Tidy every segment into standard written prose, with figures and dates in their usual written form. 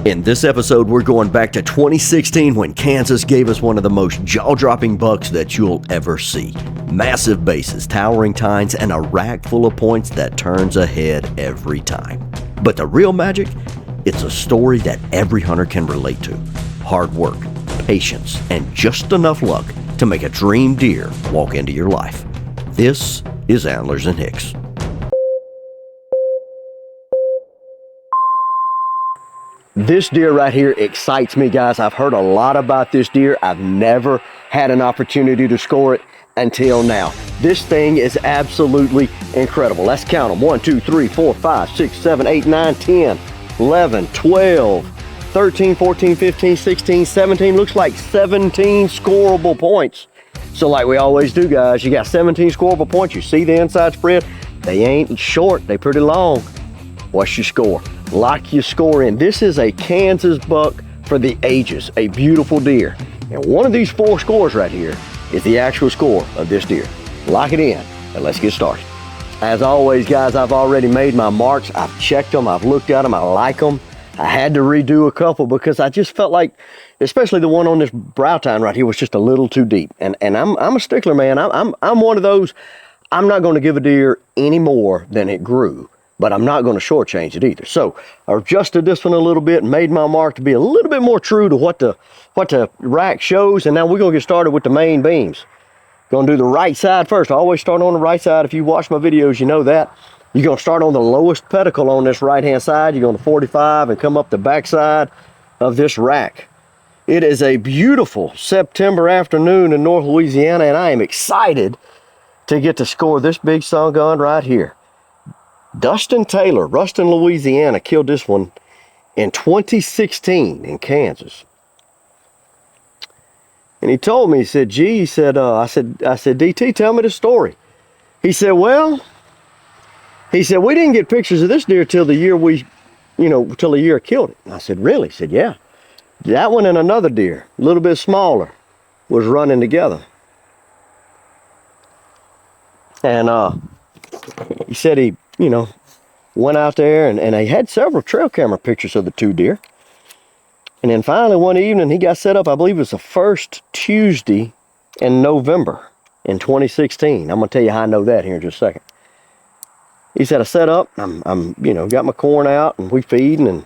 In this episode, we're going back to 2016 when Kansas gave us one of the most jaw-dropping bucks that you'll ever see. Massive bases, towering tines, and a rack full of points that turns a head every time. But the real magic? It's a story that every hunter can relate to. Hard work, patience, and just enough luck to make a dream deer walk into your life. This is Antlers and Hicks. This deer right here excites me, guys. I've heard a lot about this deer. I've never had an opportunity to score it until now. This thing is absolutely incredible. Let's count them. 1, 2, 3, 4, 5, 6, 7, 8, 9, 10, 11, 12, 13, 14, 15, 16, 17. Looks like 17 scoreable points. So like we always do, guys, you got 17 scoreable points. You see the inside spread. They ain't short. They pretty long. What's your score? Lock your score in. This is a Kansas buck for the ages, a beautiful deer. And one of these 4 scores right here is the actual score of this deer. Lock it in and let's get started. As always, guys, I've already made my marks. I've checked them, I've looked at them, I like them. I had to redo a couple because I just felt like, especially the one on this brow tine right here, was just a little too deep. And I'm a stickler, man. I'm one of those, I'm not going to give a deer any more than it grew, but I'm not going to shortchange it either. So I adjusted this one a little bit and made my mark to be a little bit more true to what the rack shows. And now we're going to get started with the main beams. Going to do the right side first. I always start on the right side. If you watch my videos, you know that. You're going to start on the lowest pedicle on this right-hand side. You're going to 45 and come up the back side of this rack. It is a beautiful September afternoon in North Louisiana, and I am excited to get to score this big son gun right here. Dustin Taylor, Ruston, Louisiana, killed this one in 2016 in Kansas. And he told me, he said, gee, he said, I said, DT, tell me the story. He said, well, he said, we didn't get pictures of this deer till the year till the year killed it. And I said, really? He said, yeah. That one and another deer, a little bit smaller, was running together. And he said he, went out there and they had several trail camera pictures of the 2 deer. And then finally one evening he got set up, I believe it was the first Tuesday in November in 2016. I'm gonna tell you how I know that here in just a second. He said, I set up, I'm got my corn out and we feeding and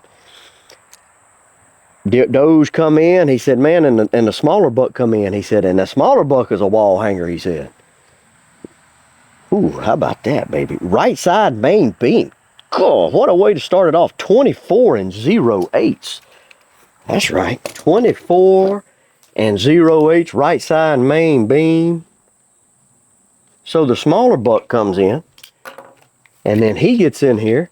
does come in. He said, man, and the smaller buck come in. He said, and the smaller buck is a wall hanger, he said. Ooh, how about that, baby? Right side main beam. God, what a way to start it off. 24 and 0/8. That's right. 24 and 0/8 right side main beam. So the smaller buck comes in, and then he gets in here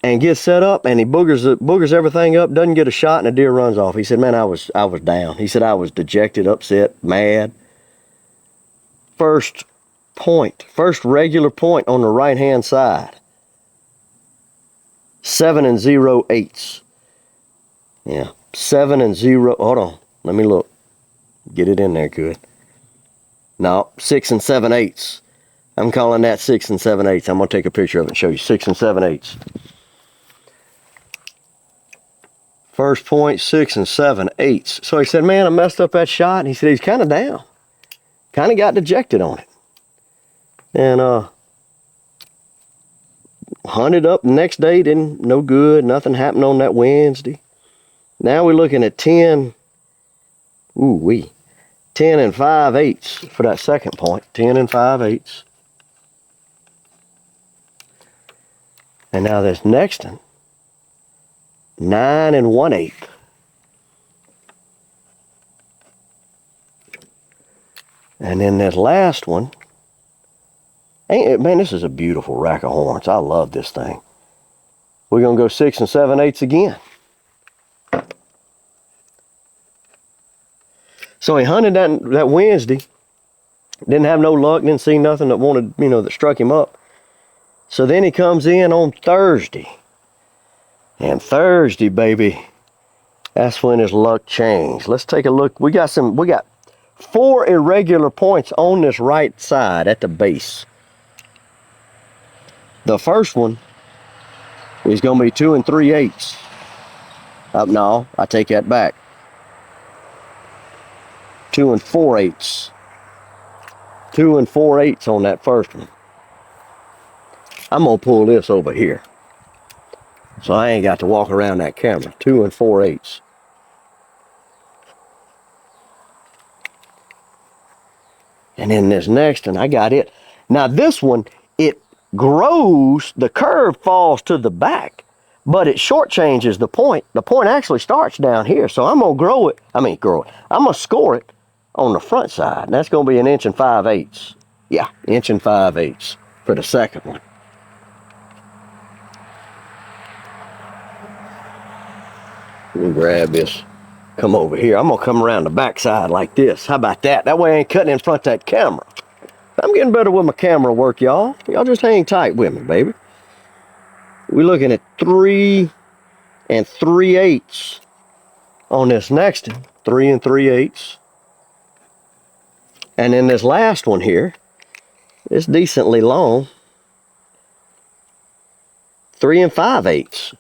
and gets set up, and he boogers everything up, doesn't get a shot, and the deer runs off. He said, man, I was down. He said, I was dejected, upset, mad. First regular point on the right hand side. 7 and 0/8. Yeah, 7 and 0. Hold on, let me look. Get it in there good. No, 6 and 7/8. I'm calling that 6 and 7/8. I'm gonna take a picture of it and show you 6 and 7/8. First point, 6 and 7/8. So he said, man, I messed up that shot. And he said he's kind of down. Kind of got dejected on it. And hunted up the next day, didn't, no good. Nothing happened on that Wednesday. Now we're looking at 10 and 5/8 for that second point. 10 and 5/8. And now this next one, 9 and 1/8. And then this last one, man, this is a beautiful rack of horns. I love this thing. We're gonna go 6 and 7/8 again. So he hunted that Wednesday, didn't have no luck, didn't see nothing that wanted, that struck him up. So then he comes in on Thursday. And Thursday, baby, that's when his luck changed. Let's take a look. We got 4 irregular points on this right side at the base. The first one is gonna be 2 and 3/8. No, I take that back. 2 4/8. 2 4/8 on that first one. I'm gonna pull this over here, so I ain't got to walk around that camera. 2 4/8. And then this next one, I got it. Now this one, it grows, the curve falls to the back, but it shortchanges the point. The point actually starts down here, so I'm gonna grow it. I'm gonna score it on the front side. And that's gonna be 1 5/8. Yeah, 1 5/8 for the second one. Let me grab this, come over here. I'm gonna come around the back side like this. How about that? That way I ain't cutting in front of that camera. I'm getting better with my camera work, y'all. Y'all just hang tight with me, baby. We're looking at 3 3/8 on this next one. 3 3/8. And then this last one here, it's decently long. 3 5/8.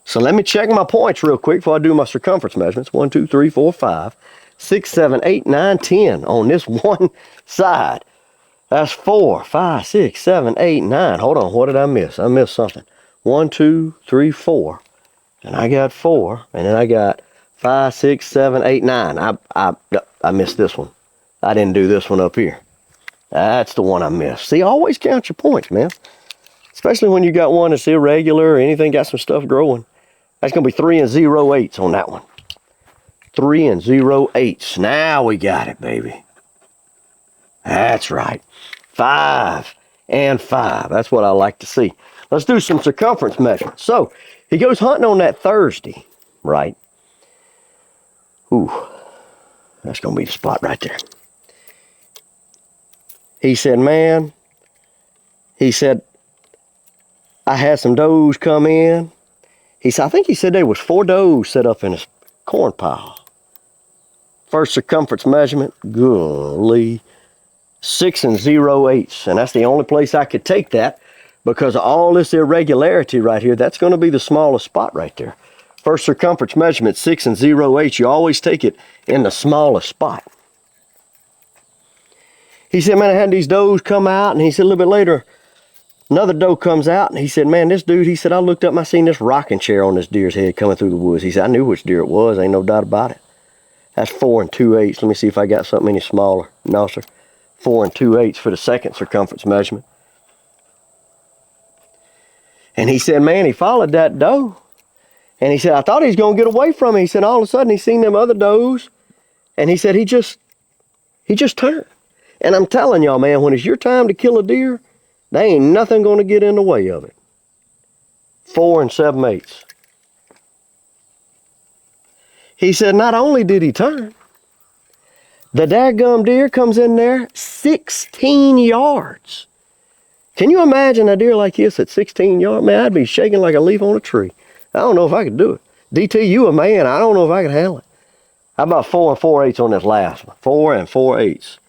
So let me check my points real quick before I do my circumference measurements. 1, 2, 3, 4, 5, 6, 7, 8, 9, 10 on this one side. That's 4, 5, 6, 7, 8, 9. Hold on, what did I miss? I missed something. 1, 2, 3, 4. And I got 4. And then I got 5, 6, 7, 8, 9. I missed this one. I didn't do this one up here. That's the one I missed. See, always count your points, man. Especially when you got one that's irregular or anything, got some stuff growing. That's going to be 3 0/8 on that one. 3 0/8. Now we got it, baby. That's right. 5 and 5. That's what I like to see. Let's do some circumference measurements. So, he goes hunting on that Thursday, right? Ooh, that's going to be the spot right there. He said, man, I had some does come in. I think he said there was 4 does set up in his corn pile. First circumference measurement, golly, 6 0/8. And that's the only place I could take that because of all this irregularity right here. That's going to be the smallest spot right there. First circumference measurement, 6 0/8. You always take it in the smallest spot. He said, man, I had these does come out, and he said a little bit later, another doe comes out, and he said, man, this dude, he said, I looked up and I seen this rocking chair on this deer's head coming through the woods. He said, I knew which deer it was. Ain't no doubt about it. That's 4 2/8. Let me see if I got something any smaller. No, sir. 4 2/8 for the second circumference measurement. And he said, man, he followed that doe. And he said, I thought he was going to get away from it. He said, all of a sudden, he seen them other does. And he said, he just turned. And I'm telling y'all, man, when it's your time to kill a deer, there ain't nothing going to get in the way of it. 4 7/8. He said not only did he turn, the daggum deer comes in there 16 yards. Can you imagine a deer like this at 16 yards? Man, I'd be shaking like a leaf on a tree. I don't know if I could do it. DT, you a man. I don't know if I could handle it. How about 4 4/8 on this last one? 4 4/8.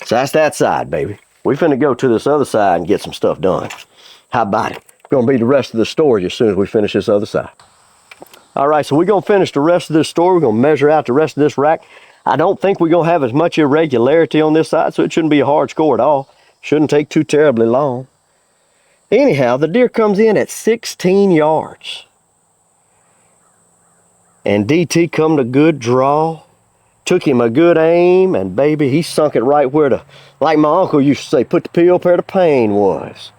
So that's that side, baby. We finna go to this other side and get some stuff done. How about it? It's gonna be the rest of the story as soon as we finish this other side. All right, so we're gonna finish the rest of this story. We're gonna measure out the rest of this rack. I don't think we're gonna have as much irregularity on this side, so it shouldn't be a hard score at all. Shouldn't take too terribly long. Anyhow, the deer comes in at 16 yards. And DT come to good draw. Took him a good aim, and baby, he sunk it right where like my uncle used to say, put the pill where the pain was.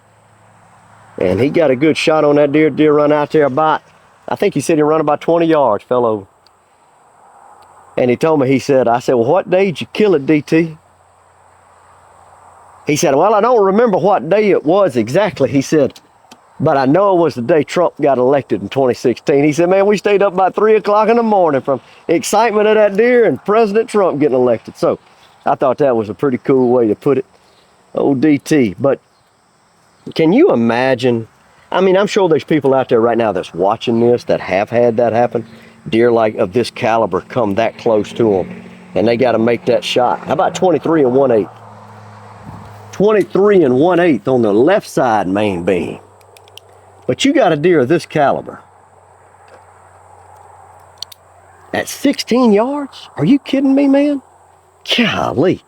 And he got a good shot on that deer. Deer run out there about, I think he said he run about 20 yards, fell over. And he told me, I said, well, what day did you kill it, DT? He said, well, I don't remember what day it was exactly. He said, but I know it was the day Trump got elected in 2016. He said, man, we stayed up about 3 o'clock in the morning from excitement of that deer and President Trump getting elected. So I thought that was a pretty cool way to put it. Old DT. But can you imagine? I mean, I'm sure there's people out there right now that's watching this that have had that happen. Deer like of this caliber come that close to them, and they got to make that shot. How about 23 1/8? 23 1/8 on the left side main beam. But you got a deer of this caliber at 16 yards? Are you kidding me, man? Golly.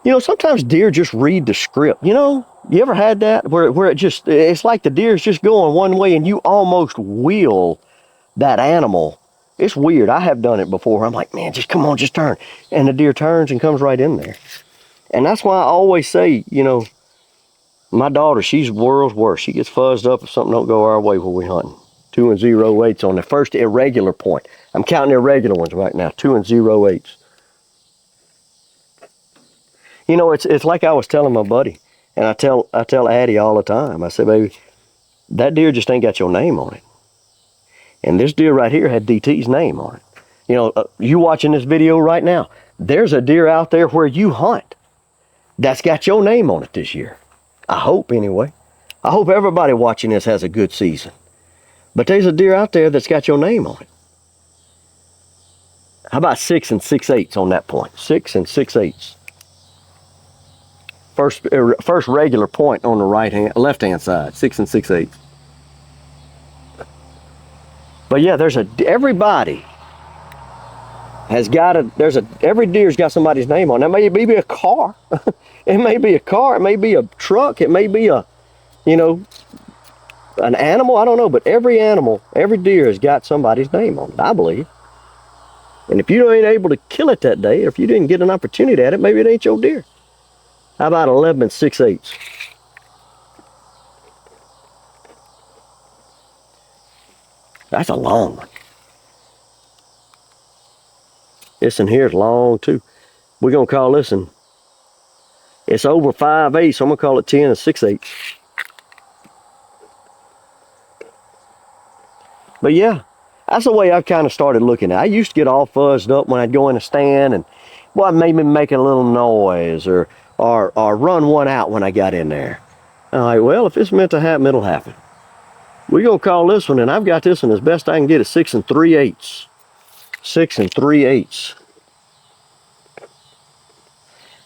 You know, sometimes deer just read the script. You know, you ever had that where it's like the deer's just going one way and you almost wheel that animal. It's weird. I have done it before. I'm like, man, just come on, just turn. And the deer turns and comes right in there. And that's why I always say, you know, my daughter, she's world's worst. She gets fuzzed up if something don't go our way when we hunting. 2 0/8 on the first irregular point. I'm counting irregular ones right now. 2 0/8. You know, it's like I was telling my buddy, and I tell Addie all the time. I say, baby, that deer just ain't got your name on it. And this deer right here had DT's name on it. You know, you watching this video right now, there's a deer out there where you hunt that's got your name on it this year. I hope, anyway. I hope everybody watching this has a good season. But there's a deer out there that's got your name on it. How about 6 6/8 on that point? 6 6/8. First regular point on the left-hand side, 6 6/8. But yeah, everybody has got every deer's got somebody's name on it. It may be a car. It may be a car. It may be a truck. It may be an animal. I don't know. But every animal, every deer has got somebody's name on it, I believe. And if you ain't able to kill it that day, or if you didn't get an opportunity at it, maybe it ain't your deer. How about 11 6/8? That's a long one. This in here is long too. We're gonna call this one. It's over 5/8, so I'm gonna call it 10 6/8. But yeah, that's the way I've kind of started looking at it. I used to get all fuzzed up when I'd go in a stand and, well, maybe making a little noise or run one out when I got in there. I'm like, well, if it's meant to happen, it'll happen. We're gonna call this one, and I've got this one as best I can get, a 6 3/8. 6 3/8.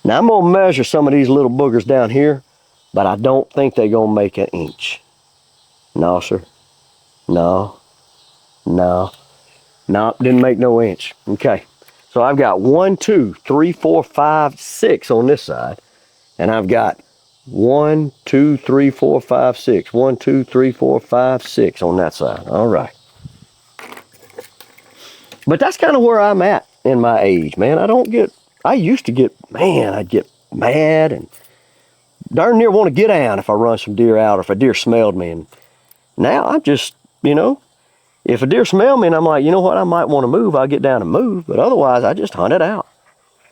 Now I'm gonna measure some of these little boogers down here, but I don't think they're gonna make an inch. No, sir. No. Didn't make no inch. Okay. So I've got 1, 2, 3, 4, 5, 6 on this side. And I've got 1, 2, 3, 4, 5, 6. 1, 2, 3, 4, 5, 6 on that side. All right. But that's kind of where I'm at in my age, man. I used to get, man, I'd get mad and darn near want to get down if I run some deer out or if a deer smelled me. And now I'm just, if a deer smelled me and I'm like, you know what, I might want to move, I'll get down and move. But otherwise, I just hunt it out.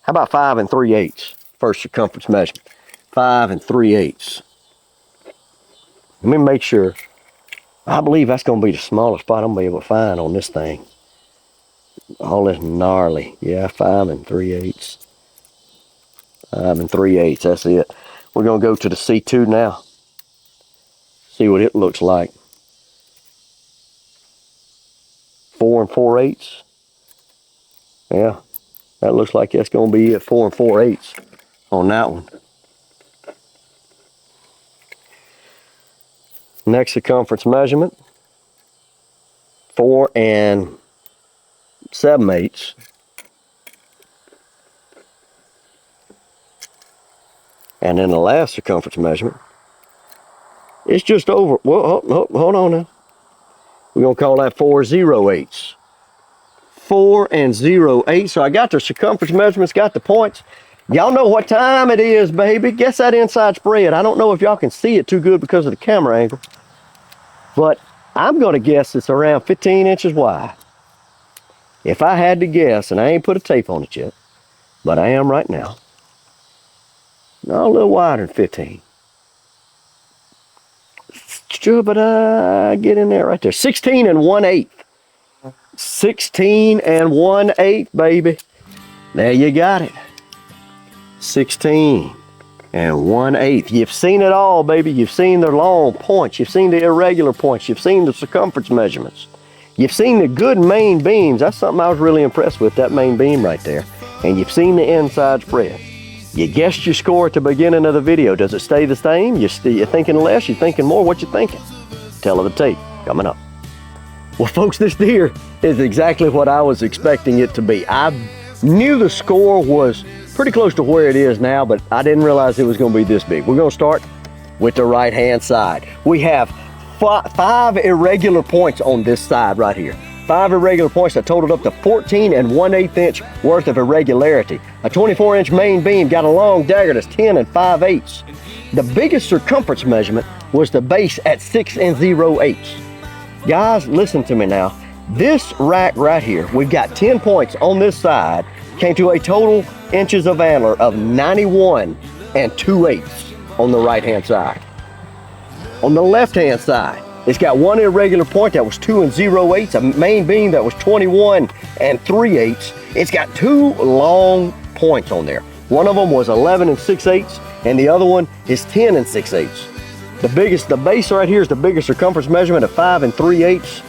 How about 5 3/8? First circumference measurement. 5 3/8. Let me make sure. I believe that's going to be the smallest spot I'm going to be able to find on this thing. All this gnarly. Yeah, 5 3/8. 5 3/8, that's it. We're going to go to the C2 now. See what it looks like. 4 4/8. Yeah, that looks like that's going to be it. 4 4/8 on that one. Next circumference measurement. 4 7/8. And then the last circumference measurement, it's just over, well, hold on now. We're going to call that 4 0/8. 4 0/8. So I got the circumference measurements, got the points. Y'all know what time it is, baby. Guess that inside spread. I don't know if y'all can see it too good because of the camera angle, but I'm going to guess it's around 15 inches wide. If I had to guess, and I ain't put a tape on it yet, but I am right now. No, a little wider than 15. But get in there right there. 16 1/8. 16 1/8, baby. There you got it. 16 1/8. You've seen it all, baby. You've seen the long points. You've seen the irregular points. You've seen the circumference measurements. You've seen the good main beams. That's something I was really impressed with, that main beam right there. And you've seen the inside spread. You guessed your score at the beginning of the video. Does it stay the same? You're thinking less, you're thinking more, what you thinking? Tell of the tape, coming up. Well, folks, this deer is exactly what I was expecting it to be. I knew the score was pretty close to where it is now, but I didn't realize it was gonna be this big. We're gonna start with the right-hand side. We have five irregular points on this side right here. 5 irregular points that totaled up to 14 1/8 inch worth of irregularity. A 24-inch main beam got a long dagger that's 10 5/8. The biggest circumference measurement was the base at 6 0/8. Guys, listen to me now. This rack right here, we've got 10 points on this side, came to a total inches of antler of 91 2/8 on the right-hand side. On the left-hand side, it's got one irregular point that was 2 0/8, a main beam that was 21 3/8. It's got 2 long points on there. One of them was 11 6/8, and the other one is 10 6/8. The base right here is the biggest circumference measurement of 5 3/8.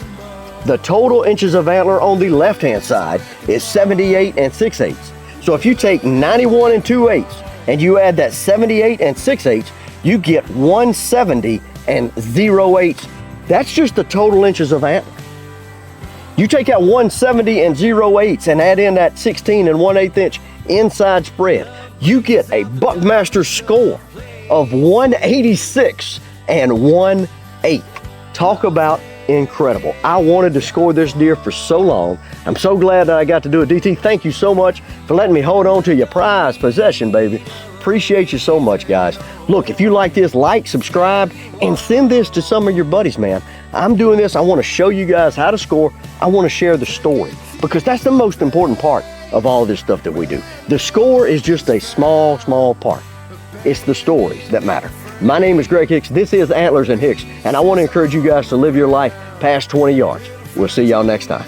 The total inches of antler on the left-hand side is 78 6/8. So if you take 91 2/8 and you add that 78 6/8, you get 170 0/8. That's just the total inches of antler. You take out 170 0/8 and add in that 16 1/8 inch inside spread, you get a Buckmaster score of 186 1/8. Talk about incredible. I wanted to score this deer for so long. I'm so glad that I got to do it. DT, thank you so much for letting me hold on to your prized possession, baby. Appreciate you so much, guys. Look, if you like this, like, subscribe, and send this to some of your buddies, man. I'm doing this. I want to show you guys how to score. I want to share the story, because that's the most important part of all this stuff that we do. The score is just a small, small part. It's the stories that matter. My name is Greg Hicks. This is Antlers and Hicks, and I want to encourage you guys to live your life past 20 yards. We'll see y'all next time.